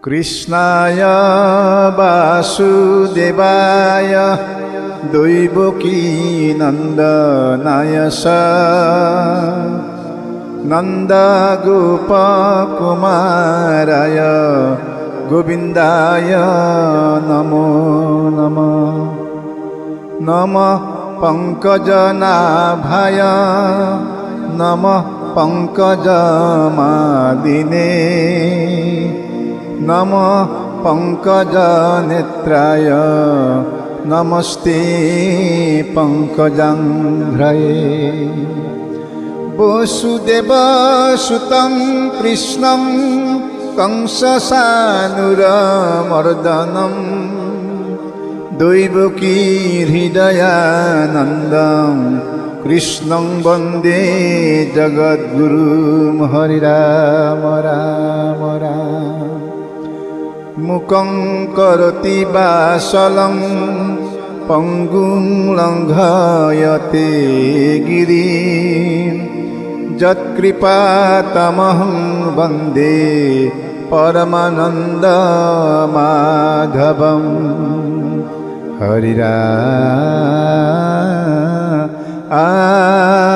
কৃষ্ণায় বাসুদেবায় দৈবকী নন্দনায় স নন্দগোপকুমারায় গোবিন্দায় নমো নমঃ। নমঃ পঙ্কজনাভায় নমঃ পঙ্কজমালিনে নমঃ পঙ্কজনেত্রায় নমস্তে পঙ্কজাঙ্ঘ্রয়ে। বসুদেবসুतं কৃষ্ণং কংসসানুরমর্দনম দৈবকী হৃদয়ানন্দং কৃষ্ণং বন্দে জগদ্গুরুম। হরি রাম রাম রাম। মুকং করোতি বাসলং পঙ্গুং লঙ্ঘয়তে গিরিম যৎকৃপাতমহং বন্দে পরমানন্দ মাধবম। হরি রাম